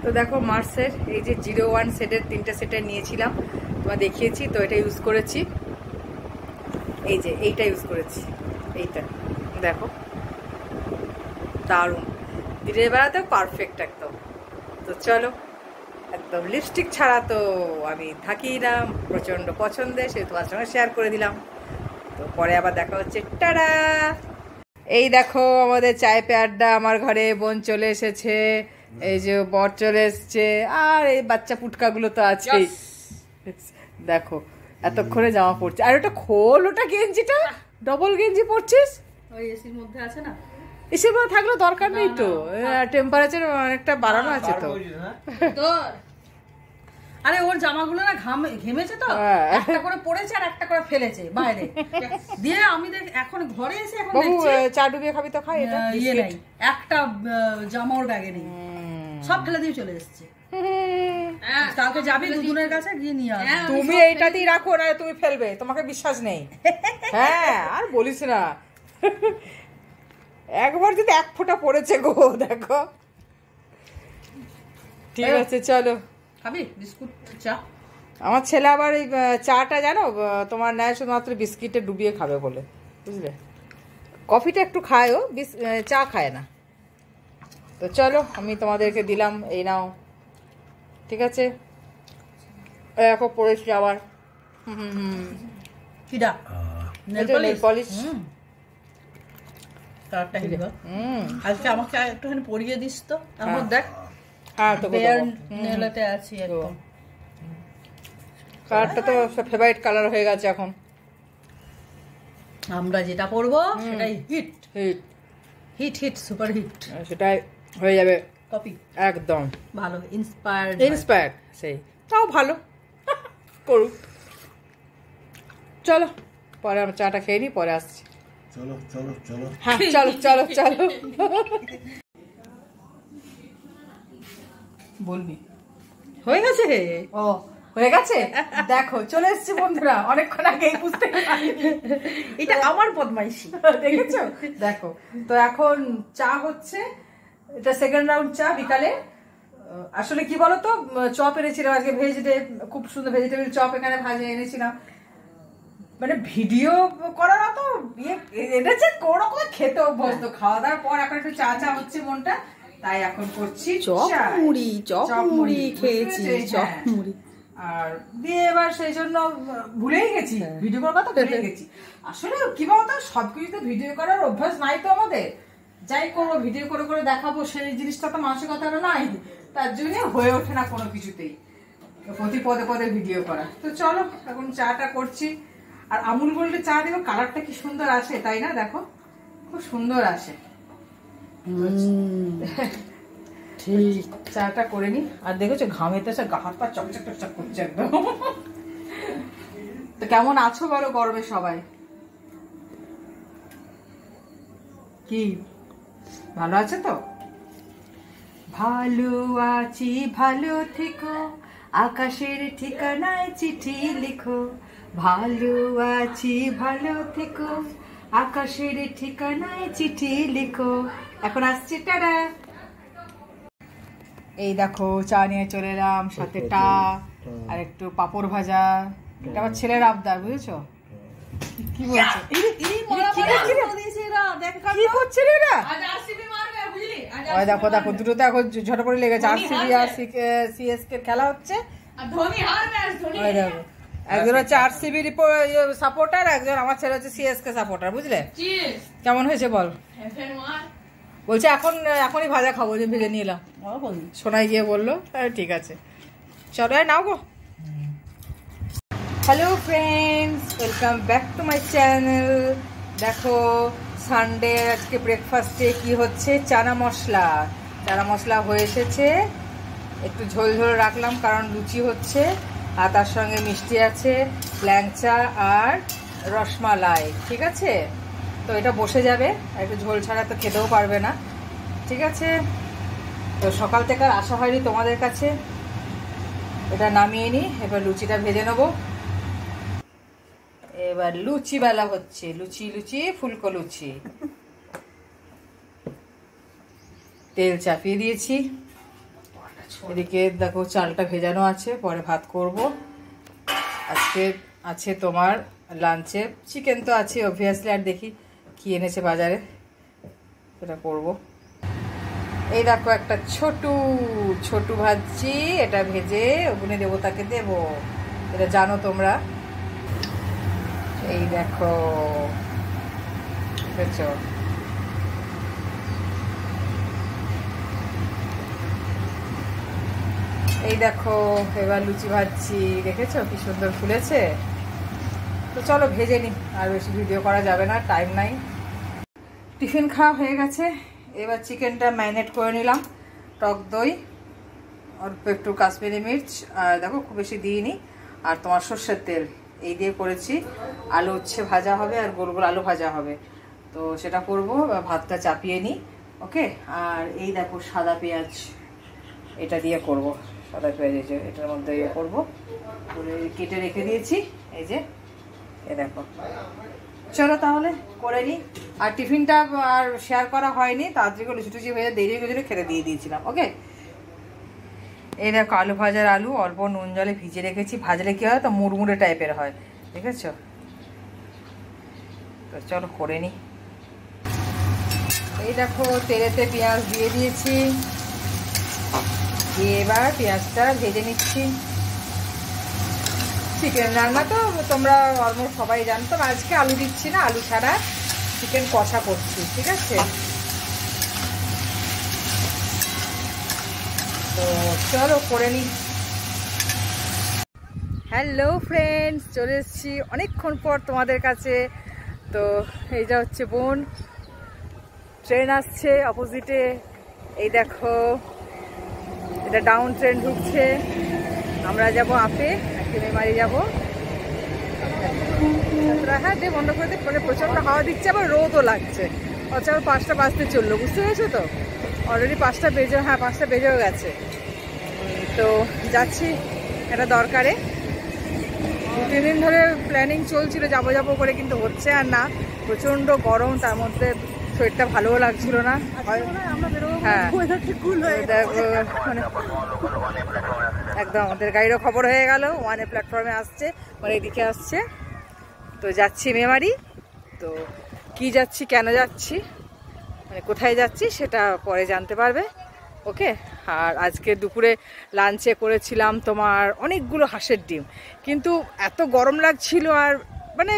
তো দেখো মার্সের এই যে 01 সেটের 3টে সেটের নিয়েছিলাম, তোমার দেখিয়েছি তো, এটা ইউজ করেছি। এই যে এইটা ইউজ করেছি, এইটা দেখো দারুণ, দিনের বেলাতে পারফেক্ট একদম। তো চলো, একদম লিপস্টিক ছাড়া তো আমি থাকি না, প্রচণ্ড পছন্দের, সে তোমার সঙ্গে শেয়ার করে দিলাম। তো পরে আবার দেখা হচ্ছে, টাটা। এই দেখো আমাদের চায় পে আড্ডা, আমার ঘরে বোন চলে এসেছে, এই যে বর চলে এসছে, আর এই বাচ্চা পুটকাগুলো তো আছেই। দেখো এতক্ষণে জামা পড়ছে, আর ওটা খোল, ওটা গেঞ্জিটা ডবল গেঞ্জি পরছিস, ওই এসির মধ্যে আছে না, এসির মধ্যে থাকলে দরকার নেই তো, টেম্পারেচার অনেকটা বাড়ানো আছে তো। আরে ওর জামাগুলো না ঘেমেছে তো, একটা করে পরেছে আর একটা করে ফেলেছে বাইরে দিয়ে। আমি এখন ঘরে এসে এখন দেখছি চা ডুবিয়ে খাবি তো খাই, এটা ইয়ে নাই, একটা জামা ওর ব্যাগে নেই, সব ফেলে দিয়ে চলে এসেছে। কালকে যাবি দুজনের কাছে গিয়ে নিয়ে আসবি। তুমি এইটাতেই রাখো, না তুমি ফেলবে, তোমাকে বিশ্বাস নেই। হ্যাঁ আর বলিস না, একবার যদি এক ফোঁটা পড়েছে গো, দেখো। ঠিক আছে চলো, খাবি বিস্কুট চা? আমার ছেলে আবার এই চাটা জানো তোমার নেয় শুধুমাত্র বিস্কিটে ডুবিয়ে খাবে বলে, বুঝলে। কফিটা একটু খায় ও, চা খায় না। তো চলো আমি তোমাদেরকে দিলাম, এই নাও, ঠিক আছে। এখন পড়েছি আবার কিডা নেল পলিশ। আজকে আমাকে একটুখানি পরিয়ে দিস তো, আমার দেখ হ্যাঁ তো নেলাতে আছি একদম। কালারটা তো ফেভারিট কালার হয়ে গেছে এখন। আমরা যেটা পরবো সেটাই hit hit hit hit super hit, সেটাই হয়ে যাবে কপি একদম ভালো। ইন্সপায়ার্ড সেই তাও ভালো করুক। চলো পরে আমরা চাটা খেয়ে নিই, পরে আসছি। চলো চলো চলো, হ্যাঁ চলো চলো চলো। বলবি হয়ে গেছে? ও হয়ে গেছে, দেখো চলে এসেছি বন্ধুরা, অনেকক্ষণ আগে বুঝতে পারিনি। এটা আমার বদমাইশি, দেখেছো? দেখো তো এখন চা হচ্ছে, এটা সেকেন্ড রাউন্ড চা বিকালে। আসলে কি বলতো, চপ এনেছিলাম আজকে, খুব সুন্দর ভেজিটেবিল চপ এখানে ভাজে এনেছিলাম। মানে ভিডিও করার তো এনেছে কোনো কোনো খেতে অভ্যস্ত, খাওয়া দাওয়ার পর এখন একটু চা চা হচ্ছে মনটা, তাই এখন করছি চপ মুড়ি খেয়েছি, চপ মুড়ি। আর দিয়ে এবার সেই জন্য ভুলেই গেছি ভিডিও করার কথা, ভুলে গেছি। আসলে কি বলতো, সবকিছু তো ভিডিও করার অভ্যাস নাই তো আমাদের, যাই করবো ভিডিও করে করে দেখাবো সেই জিনিসটা তো মানসিকতাটা নাই, তার জন্য হয়ে ওঠে না কোনো কিছুতেই প্রতি পদে পদে ভিডিও করা। তো চলো এখন চাটা করছি, আর আমুল গোল্ডের চা দেবো, কালারটা কি সুন্দর আসে তাই না, দেখো খুব সুন্দর আসে। ঠিক চাটা করে নি, আর দেখেছো ঘামেতে সে গা হাত পা চকচক টকচক করছে একদম। তো কেমন আছো বলো গরমে সবাই? কি ভালো আছে তো? ভালো আছি, ভালো থেকো, আকাশের ঠিকানায় চিঠি লিখো। ভালো আছি, ভালো থেকো, আকাশের ঠিকানায় চিঠি লিখো। এখন আসছি, টাটা। এই দেখো চা নিয়ে চলে এলাম, সাথে টা আর একটু পাপড় ভাজা। এটা আমার ছেলের আবদার, বুঝেছো? কি বলছে, কি করছে রে এরা? দেখো দেখো দুটো তো এখন ঝট করে লেগেছে, আরসিবি আর সিএসকে খেলা হচ্ছে। একজন হচ্ছে আরসিবি সাপোর্টার, একজন আমার ছেলে হচ্ছে সিএসকে সাপোর্টার, বুঝলে? কেমন হয়েছে বল? বলছে এখনই ভাজা খাবো, যে ভেজে নিয়ে এলাম। সোনাই গিয়ে বললো ঠিক আছে চলো নাও গো। Hello friends, welcome back to my channel. দেখো সানডে আজকে ব্রেকফাস্টে কি হচ্ছে, চানা মশলা হয়ে এসেছে, একটু ঝোল ঝোল রাখলাম কারণ লুচি হচ্ছে, আর তার সঙ্গে মিষ্টি আছে, ল্যাংচা আর রসমালাই, ঠিক আছে? তো এটা বসে যাবে, একটু ঝোল ছাড়া তো খেতেও পারবে না, ঠিক আছে? তো সকাল থেকে আর আসা হয়নি তোমাদের কাছে, এটা নামিয়ে নিই, এবার লুচিটা ভেজে নেবো। এবার লুচি বেলা হচ্ছে, লুচি ফুলকো লুচি। তেল চাপিয়ে দিয়েছি, এদিকে দেখো চালটা ভেজানো আছে, পরে ভাত করব। আজকে আছে তোমার লাঞ্চে চিকেন তো আছে অবভিয়াসলি, আর দেখি কি এনেছে বাজারে সেটা করব। এই দেখো একটা ছোটু ভাজছি, এটা ভেজে অগ্নি দেবতাকে দেব, এটা জানো তোমরা। এই দেখো দেখছো, এই দেখো এবার লুচি ভাজছি, দেখেছো কি সুন্দর ফুলেছে। তো চলো ভেজে নি, আর বেশি ভিডিও করা যাবে না, টাইম নাই। টিফিন খাওয়া হয়ে গেছে, এবার চিকেনটা ম্যারিনেট করে নিলাম, টক দই অল্প একটু কাশ্মীরি মির্চ, আর দেখো খুব বেশি দিইনি, আর তোমার সর্ষের তেল এই দিয়ে করেছি। আলু উচ্ছে ভাজা হবে আর গোল গোল আলু ভাজা হবে, তো সেটা করব। ভাতটা চাপিয়ে নিই, ওকে। আর এই দেখো সাদা পেঁয়াজ, এটা দিয়ে করব, সাদা পেঁয়াজ এটার মধ্যে ইয়ে করবো, কেটে রেখে দিয়েছি, এই যে এই দেখো। চলো তাহলে করে নিই। আর টিফিনটা আর শেয়ার করা হয়নি, তাড়াতাড়ি করে লুচি টুচি ভেজে দেরি করে খেতে দিয়ে দিয়েছিলাম, ওকে। এই দেখো আলু ভাজার আলু অল্প নুন জলে ভিজে রেখেছি, ভাজলে কি হয় তো মুড়মুড়ে টাইপের হয়, দেখেছো। তো চলো করে নিই। এই দেখো তেলেতে পেঁয়াজ দিয়ে দিয়েছি, দিয়ে এবার পেঁয়াজটা ভেজে নিচ্ছি। চিকেন রান্না তো তোমরা অলমোস্ট সবাই জানো, তো আজকে আলু দিচ্ছি না, আলু ছাড়া চিকেন কষা করছি, ঠিক আছে। তো চলো করে নিই। হ্যালো ফ্রেন্ডস, চলে এসেছি অনেকক্ষণ পর তোমাদের কাছে। তো এইটা হচ্ছে বোন, ট্রেন আসছে অপোজিটে, এই দেখো এটা ডাউন ট্রেন ঢুকছে, আমরা যাব আপে, মেমারি যাবো। হ্যাঁ দে বন্ধ করে দে, মানে প্রচণ্ড হাওয়া দিচ্ছে, আবার রোদও লাগছে। আচ্ছা 5টা বাজতে চললো, বুঝতে পেরেছো তো, অলরেডি 5টা বেজে, হ্যাঁ 5টা বেজেও গেছে। তো যাচ্ছি এটা দরকারে, 2-3 দিন ধরে প্ল্যানিং চলছিল যাবো যাবো করে, কিন্তু হচ্ছে আর না, প্রচণ্ড গরম, তার মধ্যে শরীরটা ভালোও লাগছিল না। হ্যাঁ মানে একদম আমাদের গাড়িরও খবর হয়ে গেল, 1 প্ল্যাটফর্মে আসছে, মানে এদিকে আসছে। তো যাচ্ছি মেমারি, তো কি যাচ্ছি কেন যাচ্ছি মানে কোথায় যাচ্ছি সেটা পরে জানতে পারবে, ওকে। আর আজকে দুপুরে লাঞ্চে করেছিলাম তোমার অনেকগুলো হাঁসের ডিম, কিন্তু এত গরম লাগছিল আর মানে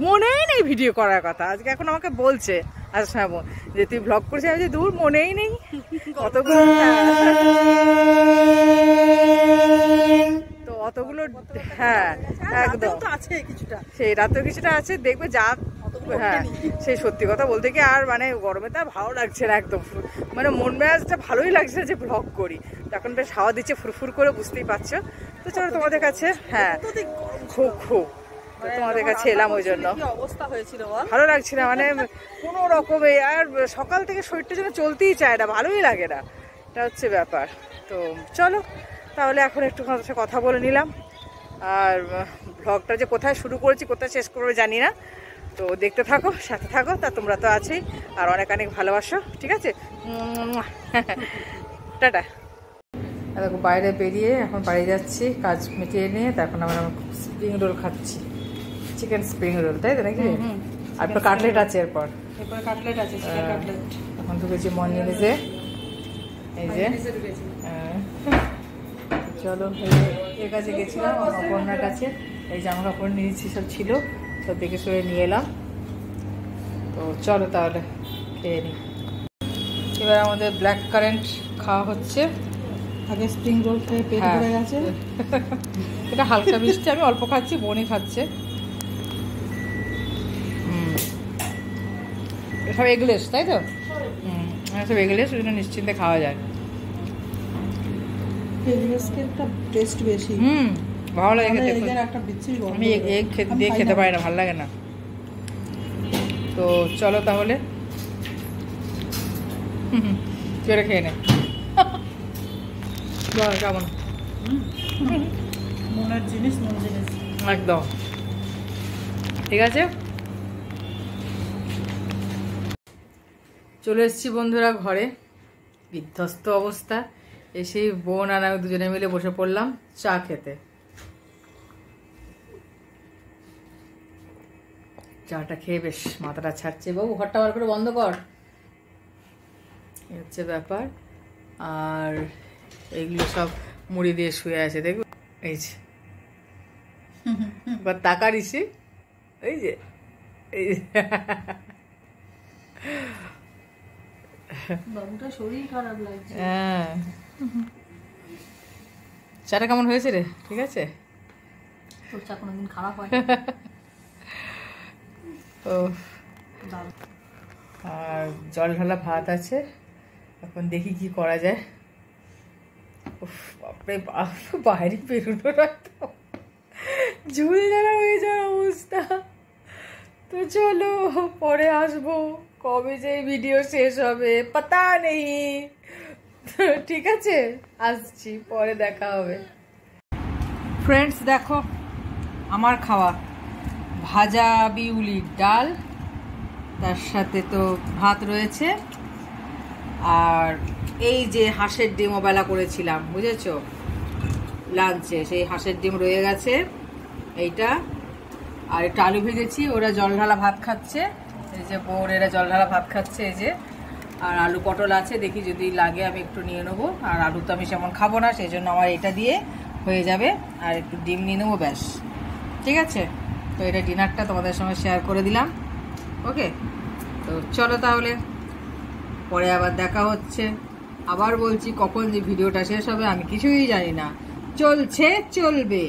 মনেই নেই ভিডিও করার কথা। আজকে এখন আমাকে বলছে আচ্ছা যে তুই ব্লগ করছিস, আমি যে দূর মনেই নেই অতগুলো, তো অতগুলো, হ্যাঁ একদম সেই রাতেও কিছুটা আছে, দেখবে যা। হ্যাঁ সেই সত্যি কথা বলতে কি আর মানে গরমে তো ভালো লাগছে না একদম, মানে মন মেজাজটা ভালোই লাগছে যে ব্লগ করি। তখন বেশ হাওয়া দিচ্ছে ফুরফুর করে, বুঝতেই পারছো। তো চলো তোমাদের কাছে, হ্যাঁ খুব তোমাদের কাছে এলাম, ওই জন্য ভালো লাগছিল, মানে কোনো রকমে। আর সকাল থেকে শরীরটা যেন চলতেই চায় না, ভালোই লাগে না, এটা হচ্ছে ব্যাপার। তো চলো তাহলে এখন একটু কথা বলে নিলাম। আর ব্লগটা যে কোথায় শুরু করেছি কোথায় শেষ করবে জানি না, তো দেখতে থাকো, সাথে থাকো। তা তোমরা তো আছেই, আর অনেক অনেক ভালোবাসো, ঠিক আছে। টাটা। দেখো বাইরে বেরিয়ে এখন বাড়ি যাচ্ছি, কাজ মিটিয়ে নিয়ে। তখন আমরা স্প্রিং রোল খাচ্ছি, চিকেন স্প্রিং রোল, তাই তো নাকি? আর তো কাটলেট আছে, এরপর কাটলেট আছে, এখন ঢুকেছি মর্নিংয়ে, এই যে চলো এর কাছে গেছিলাম, অপর্ণার কাছে, এই জামা কাপড় নিয়েছি সব ছিল, সব দেখে শুয়ে নিয়ে এলাম। তো চলো তাহলে খেয়ে নিই। এবার আমাদের ব্ল্যাক কারেন্ট খাওয়া হচ্ছে। আগে স্প্রিং রোল খেয়ে পেট ভরে গেছে, এটা হালকা মিষ্টি, আমি অল্প খাচ্ছি, বোনই খাচ্ছে। সব এগলেস তাই তো, সব এগলেস, ওই জন্য নিশ্চিন্তে খাওয়া যায়। টেস্ট বেশি, ভালো লাগে খেতে, একটা বিচ্ছিরি গন্ধ, আমি এগ দিয়ে খেতে পারি না, ভালো লাগে না। তো চলো তাহলে চলে খেয়ে নে, কেমন মনের জিনিস, মন জিনিস একদম ঠিক আছে। চলে এসেছি বন্ধুরা ঘরে, বিধ্বস্ত অবস্থা। এসেই বোন আর আমি দুজনে মিলে বসে পড়লাম চা খেতে। চাটা খেয়ে বেশ মাথাটা ছাড়ছে। বাবু ঘরটা বার করে বন্ধ কর, এই হচ্ছে ব্যাপার। আর এইগুলো সব মুড়ি দিয়ে শুয়ে আছে দেখো, এই যে এবার তাকার ইসে, এই যে বাবুটা শরীর খারাপ লাগছে। হ্যাঁ, চাটা কেমন হয়েছে রে? ঠিক আছে? তোর চা কোনোদিন খারাপ হয়? ও, আর জল ঢালা ভাত আছে, এখন দেখি কি করা যায়। বাপরে বাপ, বাইরে বেরোনো রাখতো ঝুল ঝাড়া হয়ে যাওয়ার অবস্থা। তো চলো পরে আসবো, কবে যে ভিডিও শেষ হবে পাতা নেই। ঠিক আছে, আসছি, পরে দেখা হবে। ফ্রেন্ডস দেখো আমার খাওয়া, ভাজা বিউলির ডাল, তার সাথে তো ভাত রয়েছে, আর এই যে হাঁসের ডিম ওবেলা করেছিলাম বুঝেছো লাঞ্চে, সেই হাঁসের ডিম রয়ে গেছে এইটা, আর একটু আলু ভেজেছি। ওরা জল ঢালা ভাত খাচ্ছে, এই যে বোর এরা জল ঢালা ভাত খাচ্ছে, এই যে। আর আলু পটল আছে, দেখি যদি লাগে আমি একটু নিয়ে নেবো। আর আলু তো আমি সেমন খাবো না, সেই জন্য আমার এটা দিয়ে হয়ে যাবে। আর একটু ডিম নিয়ে নেবো, ব্যাস। ঠিক আছে, তো এটা ডিনারটা তোমাদের সঙ্গে শেয়ার করে দিলাম। ওকে, তো চলো তাহলে পরে আবার দেখা হচ্ছে। আবার বলছি, কখন যে ভিডিওটা শেষ হবে আমি কিছুই জানি না, চলছে চলবে।